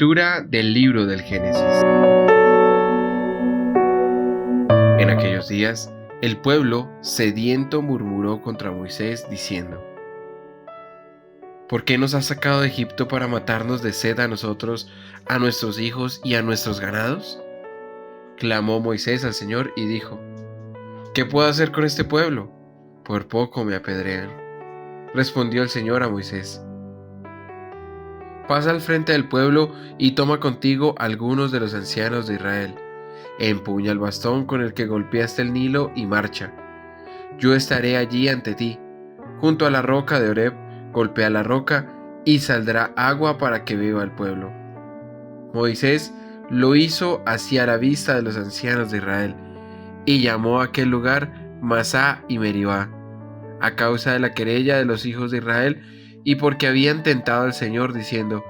Lectura del libro del Génesis. En aquellos días, el pueblo sediento murmuró contra Moisés diciendo: ¿Por qué nos has sacado de Egipto para matarnos de sed a nosotros, a nuestros hijos y a nuestros ganados? Clamó Moisés al Señor y dijo: ¿Qué puedo hacer con este pueblo? Por poco me apedrean. Respondió el Señor a Moisés: Pasa al frente del pueblo y toma contigo algunos de los ancianos de Israel. Empuña el bastón con el que golpeaste el Nilo y marcha. Yo estaré allí ante ti. Junto a la roca de Horeb, golpea la roca y saldrá agua para que beba el pueblo. Moisés lo hizo hacia la vista de los ancianos de Israel y llamó a aquel lugar Masá y Meribá, a causa de la querella de los hijos de Israel y porque habían tentado al Señor diciendo: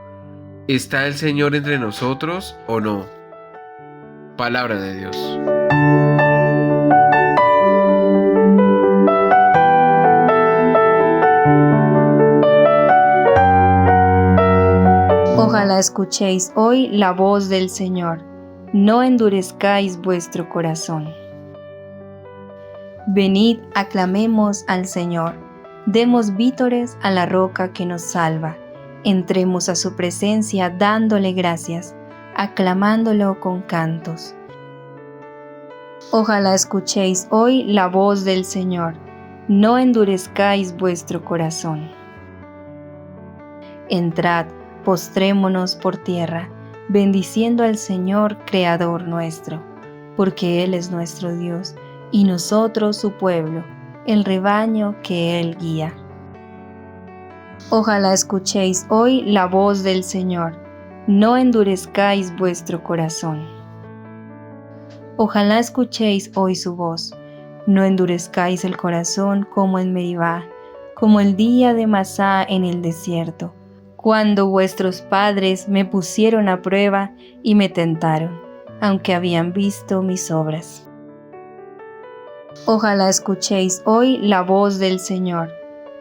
¿Está el Señor entre nosotros o no? Palabra de Dios. Ojalá escuchéis hoy la voz del Señor, no endurezcáis vuestro corazón. Venid, aclamemos al Señor, demos vítores a la roca que nos salva, entremos a su presencia dándole gracias, aclamándolo con cantos. Ojalá escuchéis hoy la voz del Señor, no endurezcáis vuestro corazón. Entrad, postrémonos por tierra, bendiciendo al Señor, Creador nuestro, porque Él es nuestro Dios, y nosotros su pueblo, el rebaño que Él guía. Ojalá escuchéis hoy la voz del Señor, no endurezcáis vuestro corazón. Ojalá escuchéis hoy su voz, no endurezcáis el corazón como en Meribá, como el día de Masá en el desierto, cuando vuestros padres me pusieron a prueba y me tentaron, aunque habían visto mis obras. Ojalá escuchéis hoy la voz del Señor,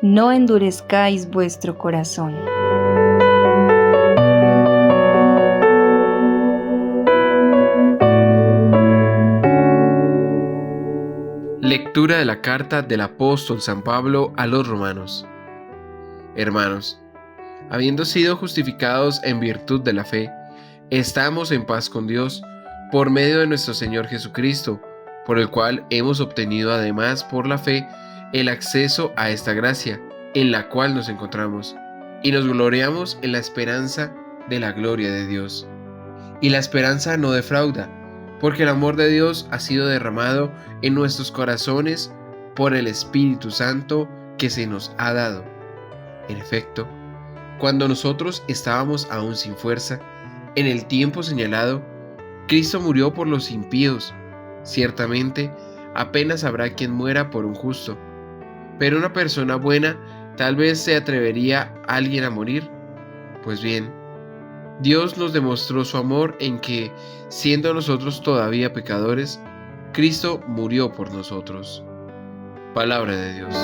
no endurezcáis vuestro corazón. Lectura de la carta del apóstol San Pablo a los romanos. Hermanos, habiendo sido justificados en virtud de la fe, estamos en paz con Dios por medio de nuestro Señor Jesucristo, por el cual hemos obtenido además por la fe el acceso a esta gracia en la cual nos encontramos, y nos gloriamos en la esperanza de la gloria de Dios. Y la esperanza no defrauda, porque el amor de Dios ha sido derramado en nuestros corazones por el Espíritu Santo que se nos ha dado. En efecto, cuando nosotros estábamos aún sin fuerza, en el tiempo señalado, Cristo murió por los impíos. Ciertamente, apenas habrá quien muera por un justo, pero una persona buena tal vez se atrevería alguien a morir. Pues bien, Dios nos demostró su amor en que, siendo nosotros todavía pecadores, Cristo murió por nosotros. Palabra de Dios.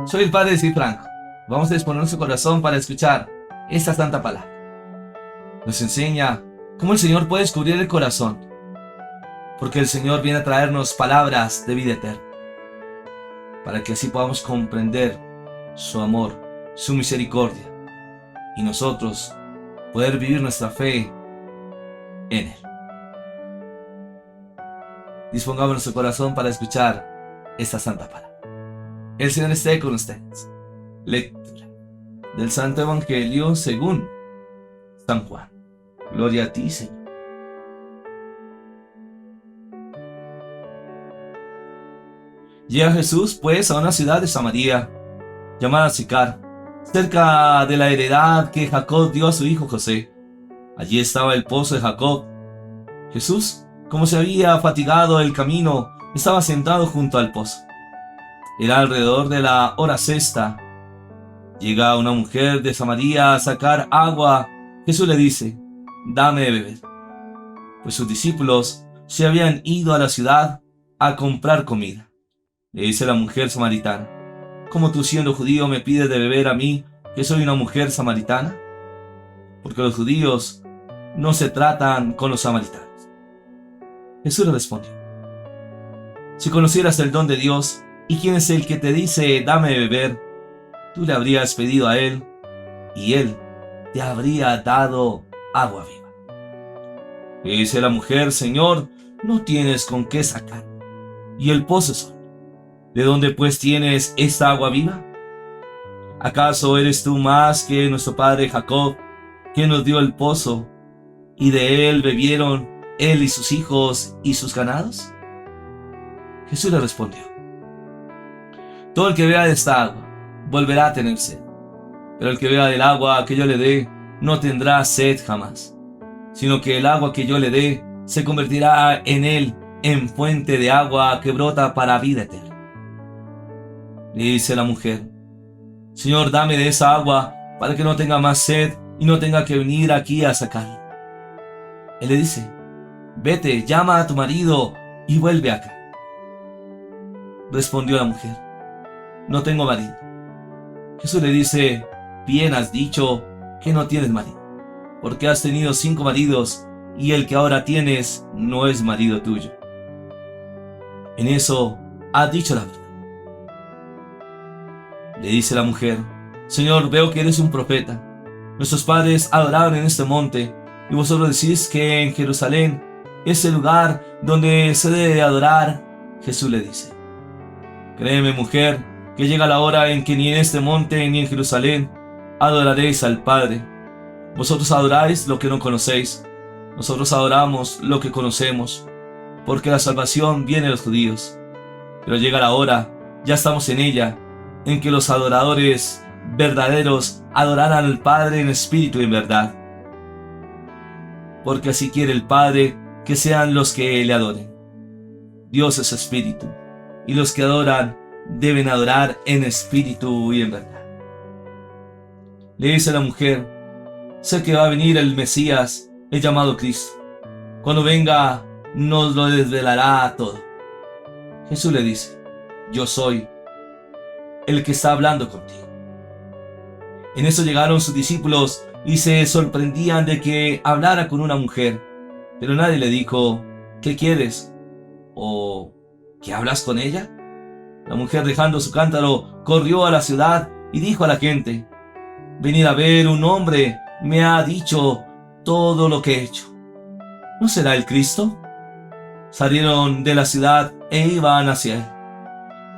Soy el Padre Franco. Vamos a disponer nuestro corazón para escuchar esta santa palabra. Nos enseña cómo el Señor puede descubrir el corazón, porque el Señor viene a traernos palabras de vida eterna, para que así podamos comprender su amor, su misericordia, y nosotros poder vivir nuestra fe en Él. Dispongamos nuestro corazón para escuchar esta santa palabra. El Señor esté con ustedes. Lectura del Santo Evangelio según San Juan. Gloria a ti, Señor. Llega Jesús, pues, a una ciudad de Samaria, llamada Sicar, cerca de la heredad que Jacob dio a su hijo José. Allí estaba el pozo de Jacob. Jesús, como se había fatigado el camino, estaba sentado junto al pozo. Era alrededor de la hora sexta. Llega una mujer de Samaria a sacar agua. Jesús le dice: dame de beber. Pues sus discípulos se habían ido a la ciudad a comprar comida. Le dice la mujer samaritana: ¿cómo tú, siendo judío, me pides de beber a mí, que soy una mujer samaritana? Porque los judíos no se tratan con los samaritanos. Jesús le respondió: si conocieras el don de Dios y quién es el que te dice dame de beber, tú le habrías pedido a él y él te habría dado agua viva. Le dice la mujer: Señor, no tienes con qué sacar, y el pozo es hondo. ¿De dónde pues tienes esta agua viva? ¿Acaso eres tú más que nuestro padre Jacob, quien nos dio el pozo, y de él bebieron él y sus hijos y sus ganados? Jesús le respondió: todo el que beba de esta agua volverá a tener sed, pero el que beba del agua que yo le dé no tendrá sed jamás, sino que el agua que yo le dé se convertirá en él en fuente de agua que brota para vida eterna. Le dice la mujer: Señor, dame de esa agua para que no tenga más sed y no tenga que venir aquí a sacarla. Él le dice: vete, llama a tu marido y vuelve acá. Respondió la mujer: no tengo marido. Jesús le dice: bien has dicho que no tienes marido, porque has tenido 5 maridos y el que ahora tienes no es marido tuyo. En eso has dicho la verdad. Le dice la mujer: Señor, veo que eres un profeta. Nuestros padres adoraron en este monte, y vosotros decís que en Jerusalén es el lugar donde se debe adorar. Jesús le dice: créeme, mujer, que llega la hora en que ni en este monte ni en Jerusalén adoraréis al Padre. Vosotros adoráis lo que no conocéis, nosotros adoramos lo que conocemos, porque la salvación viene de los judíos. Pero llega la hora, ya estamos en ella, en que los adoradores verdaderos adorarán al Padre en espíritu y en verdad. Porque así quiere el Padre que sean los que le adoren. Dios es espíritu, y los que adoran deben adorar en espíritu y en verdad. Le dice la mujer: sé que va a venir el Mesías, el llamado Cristo. Cuando venga, nos lo desvelará todo. Jesús le dice: yo soy el que está hablando contigo. En eso llegaron sus discípulos y se sorprendían de que hablara con una mujer, pero nadie le dijo: ¿qué quieres? ¿O qué hablas con ella? La mujer, dejando su cántaro, corrió a la ciudad y dijo a la gente: venid a ver, un hombre me ha dicho todo lo que he hecho. ¿No será el Cristo? Salieron de la ciudad e iban hacia él.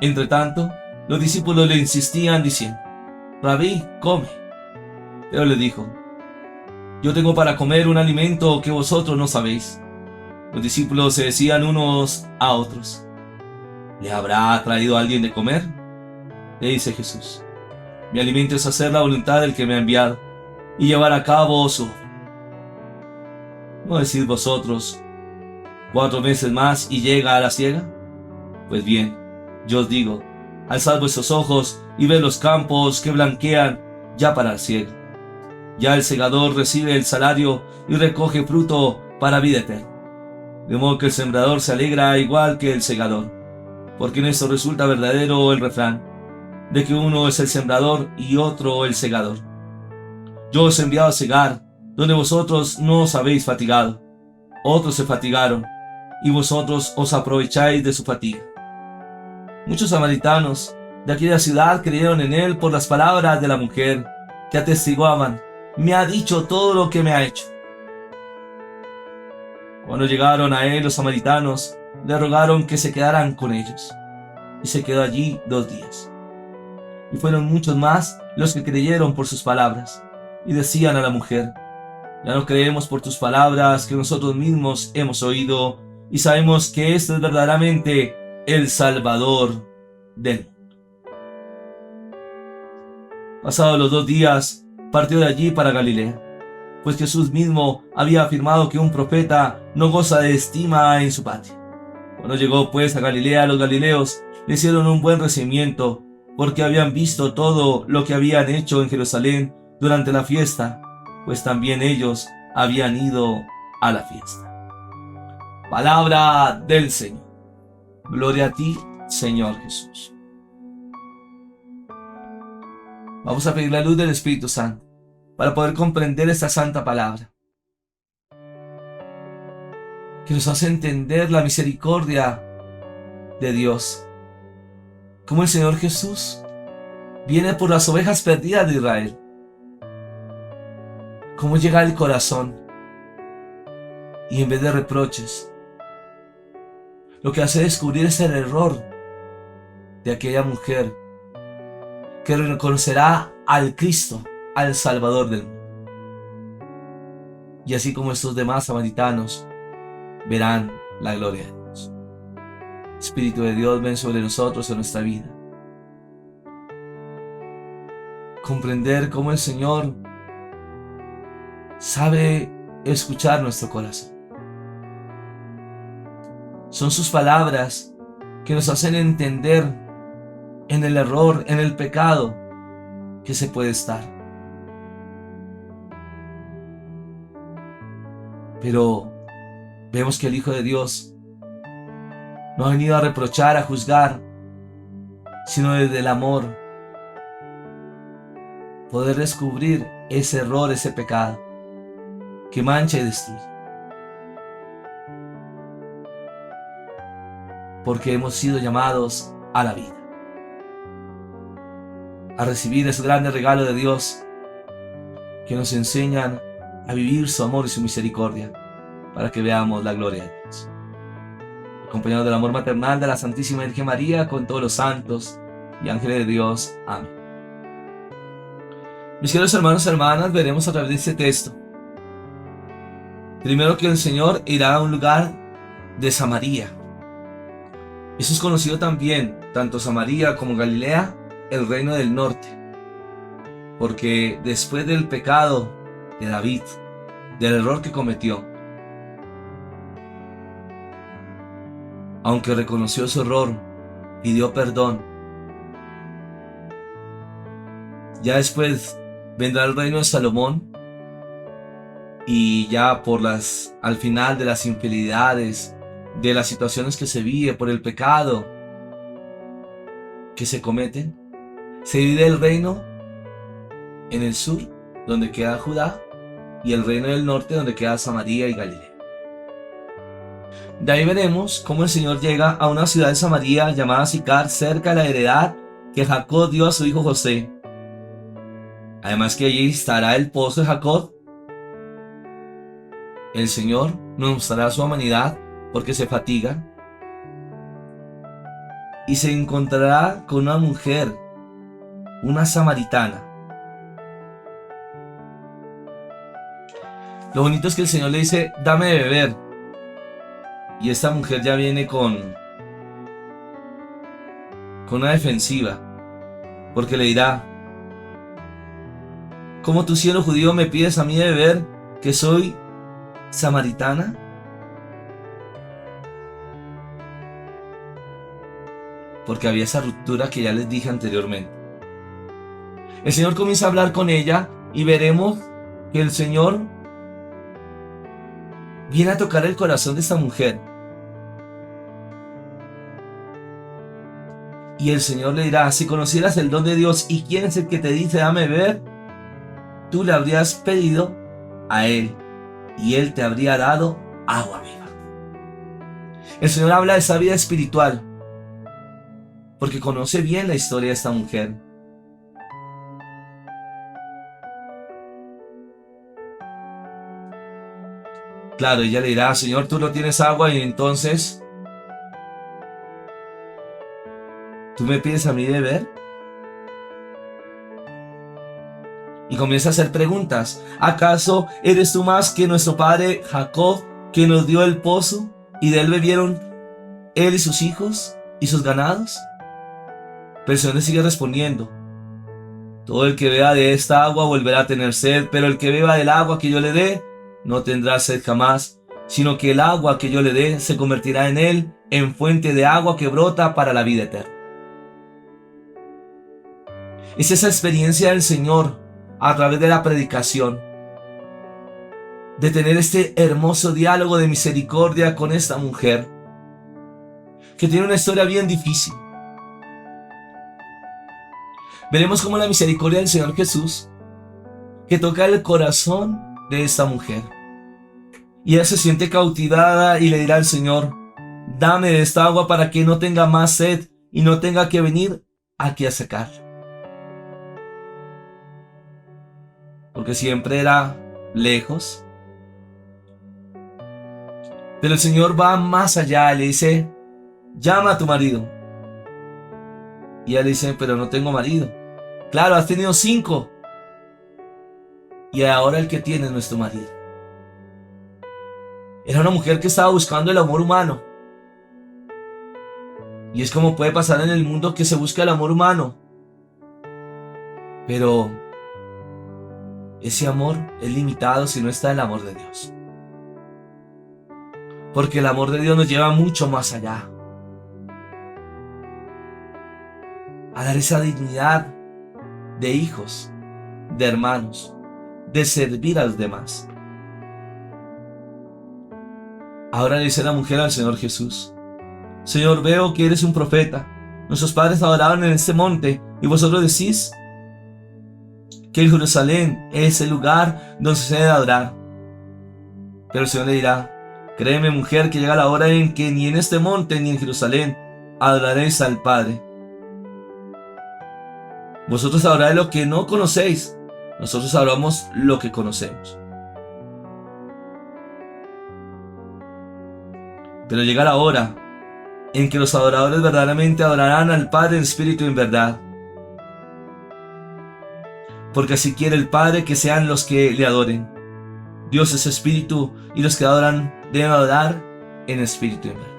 Entre tanto, los discípulos le insistían diciendo: Rabí, come. Pero le dijo: yo tengo para comer un alimento que vosotros no sabéis. Los discípulos se decían unos a otros: ¿le habrá traído alguien de comer? Le dice Jesús: mi alimento es hacer la voluntad del que me ha enviado y llevar a cabo su obra. ¿No decís vosotros: 4 meses más y llega a la siega? Pues bien, yo os digo: alzad vuestros ojos y ved los campos que blanquean ya para la siega. Ya el segador recibe el salario y recoge fruto para vida eterna. De modo que el sembrador se alegra igual que el segador, porque en esto resulta verdadero el refrán, de que uno es el sembrador y otro el segador. Yo os he enviado a segar, donde vosotros no os habéis fatigado. Otros se fatigaron, y vosotros os aprovecháis de su fatiga. Muchos samaritanos de aquella ciudad creyeron en él por las palabras de la mujer, que atestiguaban: me ha dicho todo lo que me ha hecho. Cuando llegaron a él los samaritanos, le rogaron que se quedaran con ellos, y se quedó allí 2 días. Y fueron muchos más los que creyeron por sus palabras, y decían a la mujer: ya no creemos por tus palabras que nosotros mismos hemos oído, y sabemos que este es verdaderamente el Salvador del mundo. Pasados los 2 días, partió de allí para Galilea, pues Jesús mismo había afirmado que un profeta no goza de estima en su patria. Cuando llegó pues a Galilea, los galileos le hicieron un buen recibimiento, porque habían visto todo lo que habían hecho en Jerusalén durante la fiesta, pues también ellos habían ido a la fiesta. Palabra del Señor. Gloria a ti, Señor Jesús. Vamos a pedir la luz del Espíritu Santo para poder comprender esta santa palabra, que nos hace entender la misericordia de Dios, como el Señor Jesús viene por las ovejas perdidas de Israel, cómo llega al corazón y en vez de reproches, lo que hace descubrir es el error de aquella mujer que reconocerá al Cristo, al Salvador del mundo. Y así como estos demás samaritanos verán la gloria de Dios. Espíritu de Dios, ven sobre nosotros en nuestra vida. Comprender cómo el Señor sabe escuchar nuestro corazón. Son sus palabras que nos hacen entender en el error, en el pecado que se puede estar. Pero vemos que el Hijo de Dios no ha venido a reprochar, a juzgar, sino desde el amor poder descubrir ese error, ese pecado que mancha y destruye. Porque hemos sido llamados a la vida, a recibir ese grande regalo de Dios que nos enseñan a vivir su amor y su misericordia para que veamos la gloria de Dios. Acompañado del amor maternal de la Santísima Virgen María con todos los santos y ángeles de Dios. Amén. Mis queridos hermanos y hermanas, veremos a través de este texto primero que el Señor irá a un lugar de Samaria. Eso es conocido también, tanto Samaria como Galilea, el reino del norte, porque después del pecado de David, del error que cometió, aunque reconoció su error, pidió perdón, ya después vendrá el reino de Salomón, y ya al final de las infidelidades, de las situaciones que se vive por el pecado que se cometen, se divide el reino en el sur, donde queda Judá, y el reino del norte, donde queda Samaria y Galilea. De ahí veremos cómo el Señor llega a una ciudad de Samaria llamada Sicar, cerca de la heredad que Jacob dio a su hijo José. Además que allí estará el pozo de Jacob. El Señor nos mostrará su humanidad porque se fatiga y se encontrará con una mujer, una samaritana. Lo bonito es que el Señor le dice: dame de beber, y esta mujer ya viene con una defensiva, porque le dirá: ¿cómo tú, siendo judío, me pides a mí de beber, que soy samaritana? Porque había esa ruptura que ya les dije anteriormente. El Señor comienza a hablar con ella y veremos que el Señor viene a tocar el corazón de esta mujer. Y el Señor le dirá: si conocieras el don de Dios y quién es el que te dice dame beber, tú le habrías pedido a Él y Él te habría dado agua viva. El Señor habla de esa vida espiritual porque conoce bien la historia de esta mujer. Claro, ella le dirá: Señor, tú no tienes agua, y entonces ¿tú me pides a mí de beber? Y comienza a hacer preguntas. ¿Acaso eres tú más que nuestro padre Jacob, que nos dio el pozo y de él bebieron él y sus hijos y sus ganados? Pero el Señor le sigue respondiendo: todo el que beba de esta agua volverá a tener sed, pero el que beba del agua que yo le dé no tendrá sed jamás, sino que el agua que yo le dé se convertirá en él en fuente de agua que brota para la vida eterna. Es esa experiencia del Señor a través de la predicación, de tener este hermoso diálogo de misericordia con esta mujer, que tiene una historia bien difícil. Veremos cómo la misericordia del Señor Jesús, que toca el corazón de esta mujer, y ella se siente cautivada y le dirá al Señor: dame de esta agua para que no tenga más sed y no tenga que venir aquí a sacar. Porque siempre era lejos. Pero el Señor va más allá, le dice: llama a tu marido. Y ella le dice: pero no tengo marido. Claro, has tenido 5. Y ahora el que tiene no es tu marido. Era una mujer que estaba buscando el amor humano. Y es como puede pasar en el mundo, que se busca el amor humano. Pero ese amor es limitado si no está el amor de Dios. Porque el amor de Dios nos lleva mucho más allá. A dar esa dignidad de hijos, de hermanos, de servir a los demás. Ahora le dice la mujer al Señor Jesús: Señor, veo que eres un profeta. Nuestros padres adoraban en este monte, y vosotros decís que en Jerusalén es el lugar donde se debe adorar. Pero el Señor le dirá: créeme, mujer, que llega la hora en que ni en este monte ni en Jerusalén adoraréis al Padre. Vosotros adoráis lo que no conocéis, nosotros adoramos lo que conocemos. Pero llega la hora en que los adoradores verdaderamente adorarán al Padre en espíritu y en verdad. Porque así quiere el Padre que sean los que le adoren. Dios es espíritu, y los que adoran deben adorar en espíritu y en verdad.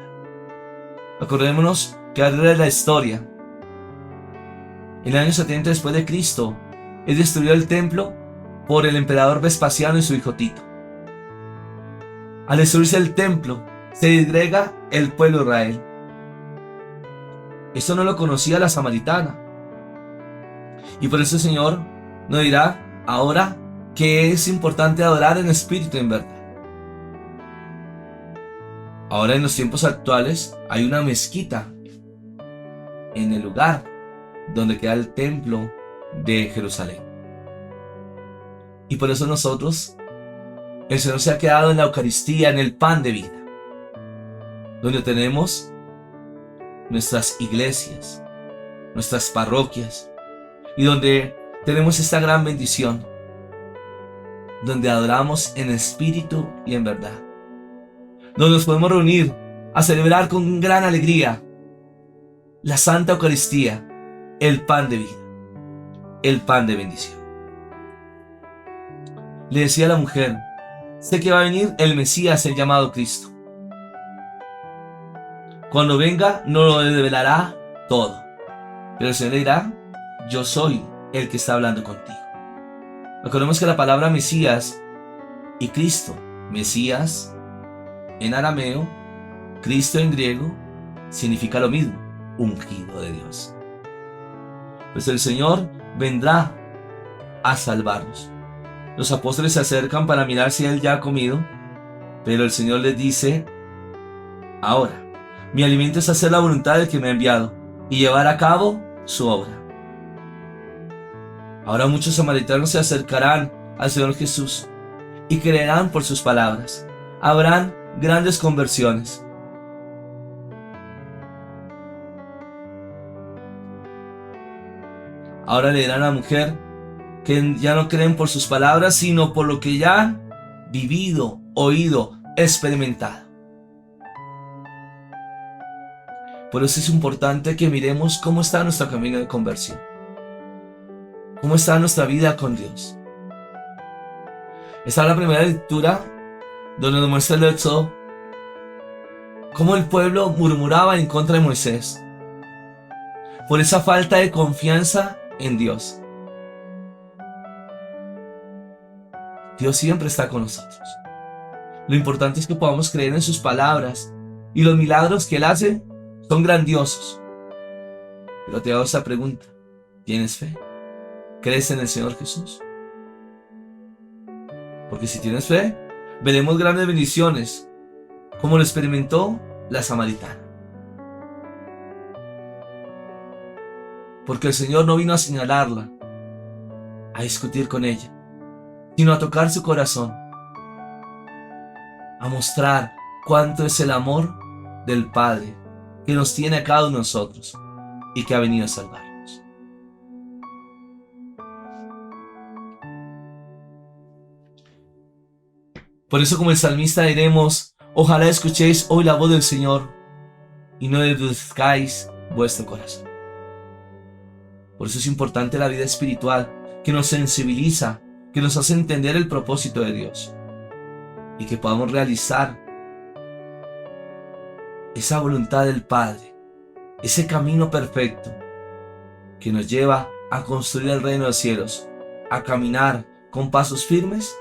Acordémonos que al de la historia, en el año 70 después de Cristo, es destruido el templo por el emperador Vespasiano y su hijo Tito. Al destruirse el templo, se disgrega el pueblo de Israel. Esto no lo conocía la samaritana. Y por eso el Señor nos dirá ahora que es importante adorar en espíritu y en verdad. Ahora, en los tiempos actuales, hay una mezquita en el lugar donde queda el templo de Jerusalén. Y por eso nosotros, el Señor se ha quedado en la Eucaristía, en el pan de vida, donde tenemos nuestras iglesias, nuestras parroquias, y donde tenemos esta gran bendición, donde adoramos en espíritu y en verdad, donde nos podemos reunir a celebrar con gran alegría la Santa Eucaristía, el pan de vida, el pan de bendición. Le decía a la mujer: sé que va a venir el Mesías, el llamado Cristo. Cuando venga nos lo revelará todo. Pero el Señor le dirá: yo soy el que está hablando contigo. Recordemos que la palabra Mesías y Cristo, Mesías en arameo, Cristo en griego, significa lo mismo: ungido de Dios. Pues el Señor vendrá a salvarnos. Los apóstoles se acercan para mirar si Él ya ha comido, pero el Señor les dice: ahora, mi alimento es hacer la voluntad del que me ha enviado y llevar a cabo su obra. Ahora muchos samaritanos se acercarán al Señor Jesús y creerán por sus palabras. Habrán grandes conversiones. Ahora le dirán a la mujer que ya no creen por sus palabras, sino por lo que ya han vivido, oído, experimentado. Por eso es importante que miremos cómo está nuestro camino de conversión, cómo está nuestra vida con Dios. Esta es la primera lectura donde nos muestra el Éxodo, cómo el pueblo murmuraba en contra de Moisés por esa falta de confianza en Dios. Dios siempre está con nosotros. Lo importante es que podamos creer en sus palabras, y los milagros que Él hace son grandiosos. Pero te hago esta pregunta: ¿tienes fe? ¿Crees en el Señor Jesús? Porque si tienes fe, veremos grandes bendiciones, como lo experimentó la samaritana. Porque el Señor no vino a señalarla, a discutir con ella, sino a tocar su corazón, a mostrar cuánto es el amor del Padre que nos tiene a cada uno de nosotros y que ha venido a salvarnos. Por eso, como el salmista, diremos: ojalá escuchéis hoy la voz del Señor y no endurezcáis vuestro corazón. Por eso es importante la vida espiritual, que nos sensibiliza, que nos hace entender el propósito de Dios y que podamos realizar esa voluntad del Padre, ese camino perfecto que nos lleva a construir el reino de los cielos, a caminar con pasos firmes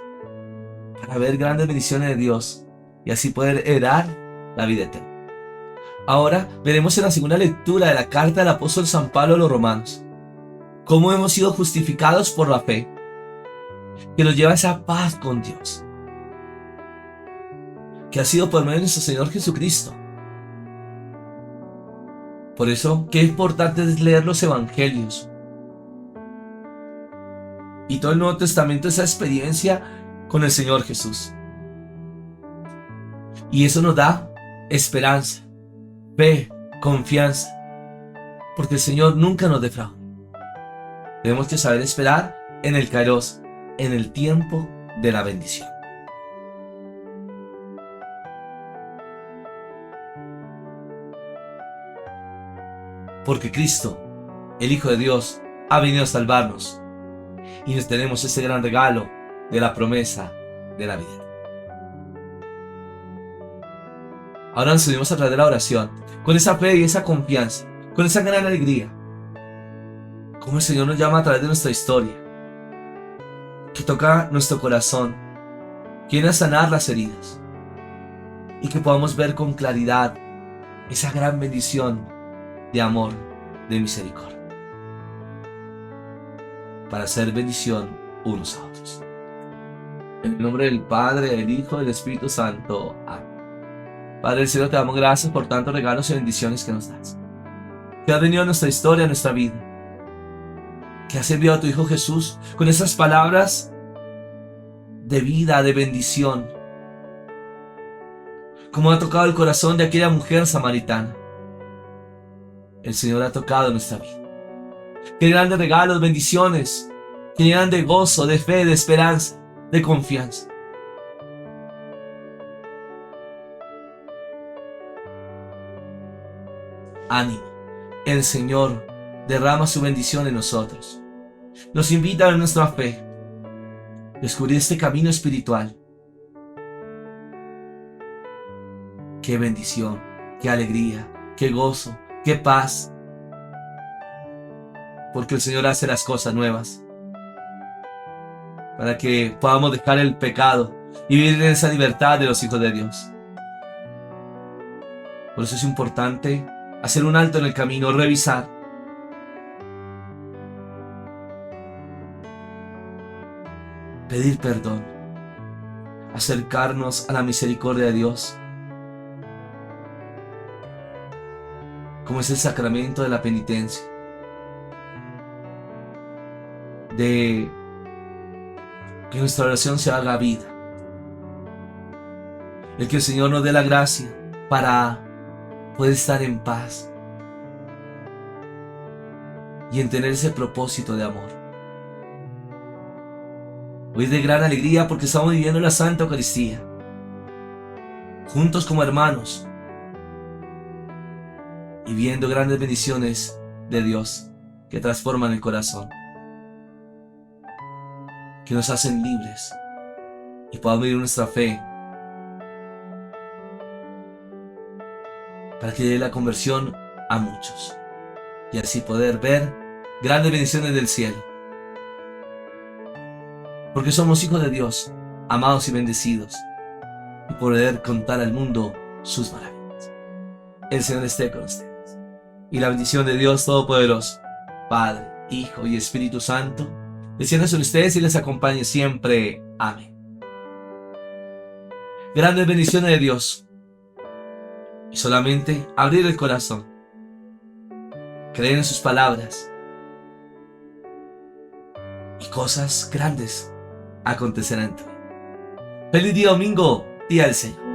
para ver grandes bendiciones de Dios y así poder heredar la vida eterna. Ahora veremos en la segunda lectura de la carta del apóstol San Pablo a los romanos cómo hemos sido justificados por la fe, que nos lleva a esa paz con Dios, que ha sido por medio de nuestro Señor Jesucristo. Por eso, qué importante es leer los evangelios y todo el Nuevo Testamento, esa experiencia con el Señor Jesús. Y eso nos da esperanza, fe, confianza, porque el Señor nunca nos defrauda. Tenemos que saber esperar en el Kairos, en el tiempo de la bendición. Porque Cristo, el Hijo de Dios, ha venido a salvarnos y nos tenemos ese gran regalo de la promesa de la vida. Ahora nos unimos a través de la oración, con esa fe y esa confianza, con esa gran alegría, como el Señor nos llama a través de nuestra historia, que toca nuestro corazón, que viene a sanar las heridas y que podamos ver con claridad esa gran bendición de amor, de misericordia, para ser bendición unos a otros. En el nombre del Padre, del Hijo y del Espíritu Santo. Amén. Padre del cielo, te damos gracias por tantos regalos y bendiciones que nos das, que has venido a nuestra historia, a nuestra vida, que has enviado a tu Hijo Jesús con esas palabras de vida, de bendición, como ha tocado el corazón de aquella mujer samaritana. El Señor ha tocado nuestra vida. Qué grandes regalos, bendiciones, que llenan de gozo, de fe, de esperanza, de confianza. Ánimo, el Señor derrama su bendición en nosotros. Nos invita a nuestra fe, descubrir este camino espiritual. Qué bendición, qué alegría, qué gozo, qué paz, porque el Señor hace las cosas nuevas, para que podamos dejar el pecado y vivir en esa libertad de los hijos de Dios. Por eso es importante hacer un alto en el camino, revisar, pedir perdón, acercarnos a la misericordia de Dios, como es el sacramento de la penitencia, de que nuestra oración se haga vida, el que el Señor nos dé la gracia para poder estar en paz y en tener ese propósito de amor. Hoy es de gran alegría porque estamos viviendo la Santa Eucaristía, juntos como hermanos, y viendo grandes bendiciones de Dios que transforman el corazón, que nos hacen libres y podamos vivir nuestra fe para que llegue la conversión a muchos y así poder ver grandes bendiciones del cielo, porque somos hijos de Dios, amados y bendecidos, y poder contar al mundo sus maravillas. El Señor esté con ustedes. Y la bendición de Dios Todopoderoso, Padre, Hijo y Espíritu Santo, descienda sobre ustedes y les acompañe siempre. Amén. Grandes bendiciones de Dios. Y solamente abrir el corazón, creer en sus palabras cosas grandes acontecerán en ti. Feliz día domingo, día del Señor.